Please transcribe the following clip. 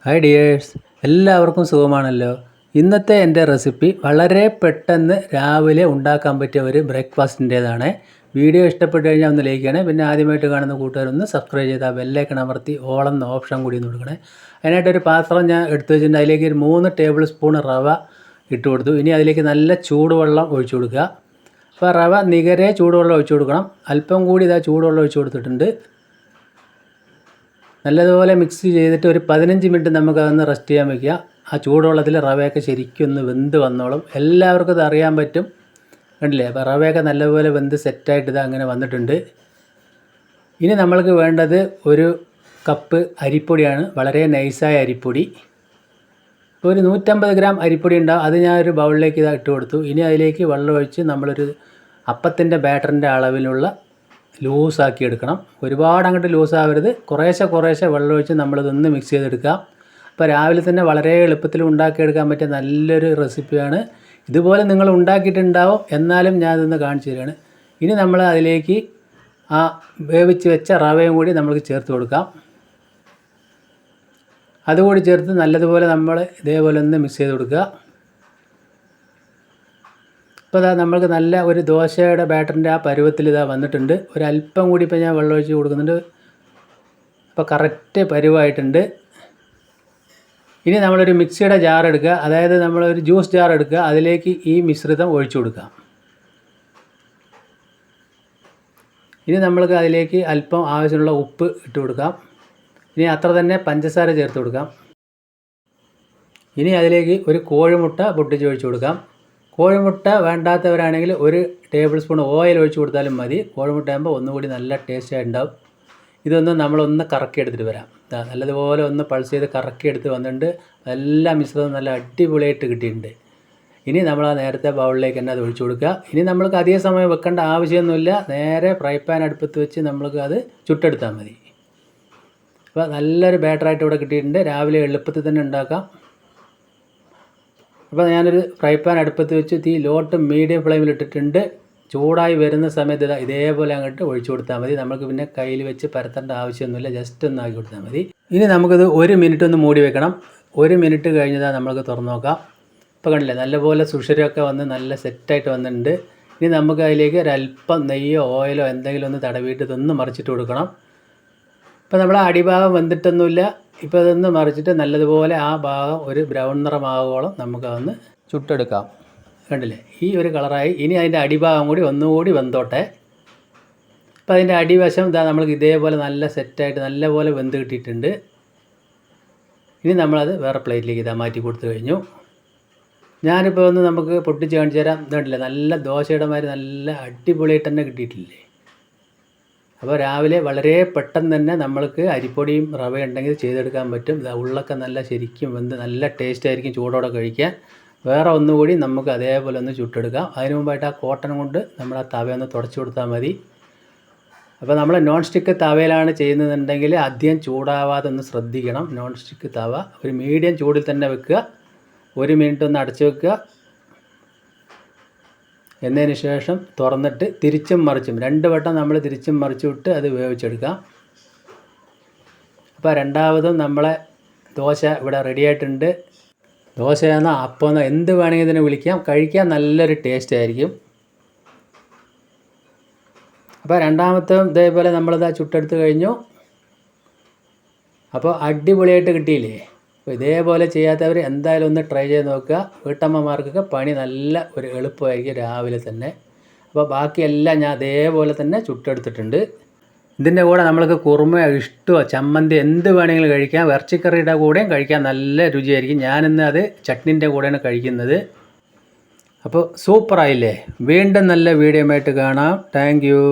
Hi dears, എല്ലാവർക്കും സുഖമാണല്ലോ. ഇന്നത്തെ എൻ്റെ റെസിപ്പി വളരെ പെട്ടെന്ന് രാവിലെ ഉണ്ടാക്കാൻ പറ്റിയ ഒരു ബ്രേക്ക്ഫാസ്റ്റിൻ്റേതാണ്. വീഡിയോ ഇഷ്ടപ്പെട്ട് കഴിഞ്ഞാൽ ഒന്ന് ലൈക്ക് ചെയ്യണേ. പിന്നെ ആദ്യമായിട്ട് കാണുന്ന കൂട്ടുകാരൊന്ന് സബ്സ്ക്രൈബ് ചെയ്താൽ ബെല്ലൈക്കൺ അമർത്തി ഓളെന്ന ഓപ്ഷൻ കൂടി ഒന്ന് കൊടുക്കണേ. അതിനായിട്ടൊരു പാത്രം ഞാൻ എടുത്തു വെച്ചിട്ടുണ്ട്. അതിലേക്ക് ഒരു 3 ടേബിൾ സ്പൂൺ റവ ഇട്ട് കൊടുത്തു. ഇനി അതിലേക്ക് നല്ല ചൂടുവെള്ളം ഒഴിച്ചു കൊടുക്കുക. അപ്പോൾ റവ നികരെ ചൂടുവെള്ളം ഒഴിച്ചു കൊടുക്കണം. അല്പം കൂടി ഇതാ ചൂടുവെള്ളം ഒഴിച്ചു കൊടുത്തിട്ടുണ്ട്. നല്ലതുപോലെ മിക്സ് ചെയ്തിട്ട് ഒരു 15 മിനിറ്റ് നമുക്കതൊന്ന് റെസ്റ്റ് ചെയ്യാൻ വയ്ക്കുക. ആ ചൂടുവെള്ളത്തിൽ റവയൊക്കെ ശരിക്കും ഒന്ന് വെന്ത് വന്നോളും. എല്ലാവർക്കും ഇത് അറിയാൻ പറ്റും. കണ്ടില്ലേ? അപ്പോൾ റവയൊക്കെ നല്ലപോലെ വെന്ത് സെറ്റായിട്ട് ഇത് അങ്ങനെ വന്നിട്ടുണ്ട്. ഇനി നമ്മൾക്ക് വേണ്ടത് ഒരു കപ്പ് അരിപ്പൊടിയാണ്. വളരെ നൈസായ അരിപ്പൊടി. ഇപ്പോൾ ഒരു 150 ഗ്രാം അരിപ്പൊടി ഉണ്ടാവും. അത് ഞാൻ ഒരു ബൗളിലേക്ക് ഇതാ ഇട്ട് കൊടുത്തു. ഇനി അതിലേക്ക് വെള്ളം ഒഴിച്ച് നമ്മളൊരു അപ്പത്തിൻ്റെ ബാറ്ററിൻ്റെ അളവിലുള്ള ലൂസാക്കി എടുക്കണം. ഒരുപാട് അങ്ങോട്ട് ലൂസാവരുത്. കുറേശ്ശെ വെള്ളം ഒഴിച്ച് നമ്മളിതൊന്ന് മിക്സ് ചെയ്തെടുക്കുക. അപ്പോൾ രാവിലെ തന്നെ വളരെ എളുപ്പത്തിൽ ഉണ്ടാക്കിയെടുക്കാൻ പറ്റിയ നല്ലൊരു റെസിപ്പിയാണ്. ഇതുപോലെ നിങ്ങൾ ഉണ്ടാക്കിയിട്ടുണ്ടാവും, എന്നാലും ഞാനിതൊന്ന് കാണിച്ചു തരികയാണ്. ഇനി നമ്മൾ അതിലേക്ക് ആ വേവിച്ച് വെച്ച റവയും കൂടി നമുക്ക് ചേർത്ത് കൊടുക്കാം. അതുകൂടി ചേർത്ത് നല്ലതുപോലെ നമ്മൾ ഇതേപോലെ ഒന്ന് മിക്സ് ചെയ്ത് കൊടുക്കുക. ഇപ്പോൾ നമ്മൾക്ക് നല്ല ഒരു ദോശയുടെ ബാറ്ററിൻ്റെ ആ പരുവത്തിൽ വന്നിട്ടുണ്ട്. ഒരല്പം കൂടി ഇപ്പോൾ ഞാൻ വെള്ളം ഒഴിച്ച് കൊടുക്കുന്നുണ്ട്. അപ്പോൾ കറക്റ്റ് പരുവായിട്ടുണ്ട്. ഇനി നമ്മളൊരു മിക്സിയുടെ ജാർ എടുക്കുക, അതായത് നമ്മളൊരു ജ്യൂസ് ജാർ എടുക്കുക. അതിലേക്ക് ഈ മിശ്രിതം ഒഴിച്ചു കൊടുക്കാം. ഇനി നമ്മൾക്ക് അതിലേക്ക് അല്പം ആവശ്യമുള്ള ഉപ്പ് ഇട്ട് കൊടുക്കാം. ഇനി അത്ര തന്നെ പഞ്ചസാര ചേർത്ത് കൊടുക്കാം. ഇനി അതിലേക്ക് ഒരു കോഴിമുട്ട പൊട്ടിച്ച് ഒഴിച്ചു കൊടുക്കാം. കോഴിമുട്ട വേണ്ടാത്തവരാണെങ്കിൽ ഒരു ടേബിൾ സ്പൂൺ ഓയിൽ ഒഴിച്ച് കൊടുത്താലും മതി. കോഴിമുട്ട ആകുമ്പോൾ ഒന്നുകൂടി നല്ല ടേസ്റ്റായി ഉണ്ടാവും. ഇതൊന്ന് നമ്മളൊന്ന് കറക്കിയെടുത്തിട്ട് വരാം. നല്ലതുപോലെ ഒന്ന് പൾസ് ചെയ്ത് കറക്കിയെടുത്ത് വന്നിട്ടുണ്ട്. എല്ലാ മിശ്രിതവും നല്ല അടിപൊളിയായിട്ട് കിട്ടിയിട്ടുണ്ട്. ഇനി നമ്മൾ ആ നേരത്തെ ബൗളിലേക്ക് തന്നെ അത് ഒഴിച്ചു കൊടുക്കുക. ഇനി നമ്മൾക്ക് അധിക സമയം വെക്കേണ്ട ആവശ്യമൊന്നുമില്ല. നേരെ ഫ്രൈ പാൻ അടുപ്പത്ത് വെച്ച് നമ്മൾക്ക് അത് ചുട്ടെടുത്താൽ മതി. അപ്പോൾ നല്ലൊരു ബാറ്ററായിട്ട് ഇവിടെ കിട്ടിയിട്ടുണ്ട്. രാവിലെ എളുപ്പത്തിൽ തന്നെ ഉണ്ടാക്കാം. അപ്പോൾ ഞാനൊരു ഫ്രൈ പാൻ അടുപ്പത്ത് വെച്ച് തീ ലോ ടു മീഡിയം ഫ്ലെയിമിൽ ഇട്ടിട്ടുണ്ട്. ചൂടായി വരുന്ന സമയത്ത് ഇതേപോലെ അങ്ങോട്ട് ഒഴിച്ചു കൊടുത്താൽ മതി. നമുക്ക് പിന്നെ കയ്യിൽ വെച്ച് പരത്തേണ്ട ആവശ്യമൊന്നുമില്ല. ജസ്റ്റ് ഒന്ന് ആക്കി കൊടുത്താൽ മതി. ഇനി നമുക്കിത് 1 മിനിറ്റ് ഒന്ന് മൂടി വെക്കണം. 1 മിനിറ്റ് കഴിഞ്ഞതാ നമുക്ക് തുറന്ന് നോക്കാം. ഇപ്പോൾ കണ്ടില്ലേ, നല്ലപോലെ സുഷിരമൊക്കെ വന്ന് നല്ല സെറ്റായിട്ട് വന്നിട്ടുണ്ട്. ഇനി നമുക്ക് അതിലേക്ക് ഒരല്പം നെയ്യോ ഓയിലോ എന്തെങ്കിലും ഒന്ന് തടവിയിട്ട് ഇതൊന്ന് മറിച്ചിട്ട് കൊടുക്കണം. ഇപ്പോൾ നമ്മൾ അടിഭാഗം വെന്തിട്ടൊന്നുമില്ല. ഇപ്പോൾ ഇതൊന്ന് മറിച്ചിട്ട് നല്ലതുപോലെ ആ ഭാഗം ഒരു ബ്രൗൺ നിറമാകോളം നമുക്കതൊന്ന് ചുട്ടെടുക്കാം. കണ്ടില്ലേ, ഈ ഒരു കളറായി. ഇനി അതിൻ്റെ അടിഭാഗം കൂടി ഒന്നുകൂടി വെന്തോട്ടെ. അപ്പോൾ അതിൻ്റെ അടിവശം നമ്മൾക്ക് ഇതേപോലെ നല്ല സെറ്റായിട്ട് നല്ലപോലെ വെന്ത് കിട്ടിയിട്ടുണ്ട്. ഇനി നമ്മളത് വേറെ പ്ലേറ്റിലേക്ക് മാറ്റി കൊടുത്തു കഴിഞ്ഞു. ഞാനിപ്പോൾ ഒന്ന് നമുക്ക് പൊട്ടിച്ച് കാണിച്ചു തരാം. ഇതുണ്ടല്ലേ, നല്ല ദോശയുടെ മാതിരി നല്ല അടിപൊളിയായിട്ട് തന്നെ കിട്ടിയിട്ടില്ലേ. അപ്പോൾ രാവിലെ വളരെ പെട്ടെന്ന് തന്നെ നമ്മൾക്ക് അരിപ്പൊടിയും റവയും ഉണ്ടെങ്കിൽ ചെയ്തെടുക്കാൻ പറ്റും. ഉള്ളൊക്കെ നല്ല ശരിക്കും വെന്ത് നല്ല ടേസ്റ്റ് ആയിരിക്കും ചൂടോടെ കഴിക്കാൻ. വേറെ ഒന്നുകൂടി നമുക്ക് അതേപോലെ ഒന്ന് ചുട്ടെടുക്കാം. അതിന് മുമ്പായിട്ട് ആ കോട്ടൺ കൊണ്ട് നമ്മൾ ആ തവയൊന്ന് തുടച്ചു കൊടുത്താൽ മതി. അപ്പോൾ നമ്മൾ നോൺ സ്റ്റിക്ക് തവയിലാണ് ചെയ്യുന്നതെന്നുണ്ടെങ്കിൽ അധികം ചൂടാവാതെ ഒന്ന് ശ്രദ്ധിക്കണം. നോൺ സ്റ്റിക്ക് തവ ഒരു മീഡിയം ചൂടിൽ തന്നെ വെക്കുക. 1 മിനിറ്റ് ഒന്ന് അടച്ചു വെക്കുക. എന്നതിന് ശേഷം തുറന്നിട്ട് തിരിച്ചും മറിച്ചും 2 വട്ടം നമ്മൾ തിരിച്ചും മറിച്ചും ഇട്ട് അത് വേവിച്ചെടുക്കാം. അപ്പോൾ രണ്ടാമതും നമ്മളെ ദോശ ഇവിടെ റെഡി ആയിട്ടുണ്ട്. ദോശയെന്നോ അപ്പമെന്നോ എന്ത് വേണമെങ്കിൽ ഇതിനെ വിളിക്കാം. കഴിക്കാൻ നല്ലൊരു ടേസ്റ്റ് ആയിരിക്കും. അപ്പോൾ രണ്ടാമത്തും ഇതേപോലെ നമ്മളിതാ ചുട്ടെടുത്ത് കഴിഞ്ഞു. അപ്പോൾ അടിപൊളിയായിട്ട് കിട്ടിയില്ലേ. അപ്പോൾ ഇതേപോലെ ചെയ്യാത്തവർ എന്തായാലും ഒന്ന് ട്രൈ ചെയ്ത് നോക്കുക. വീട്ടമ്മമാർക്കൊക്കെ പണി നല്ല ഒരു എളുപ്പമായിരിക്കും രാവിലെ തന്നെ. അപ്പോൾ ബാക്കിയെല്ലാം ഞാൻ അതേപോലെ തന്നെ ചുട്ടെടുത്തിട്ടുണ്ട്. ഇതിൻ്റെ കൂടെ നമ്മൾക്ക് കുറുമയോ ഇഷ്ടമോ ചമ്മന്തി എന്ത് വേണമെങ്കിലും കഴിക്കാം. ഇറച്ചിക്കറിയുടെ കൂടെയും കഴിക്കാൻ നല്ല രുചിയായിരിക്കും. ഞാനിന്ന് അത് ചട്നിൻ്റെ കൂടെയാണ് കഴിക്കുന്നത്. അപ്പോൾ സൂപ്പറായില്ലേ. വീണ്ടും നല്ല വീഡിയോ ആയിട്ട് കാണാം. Thank you.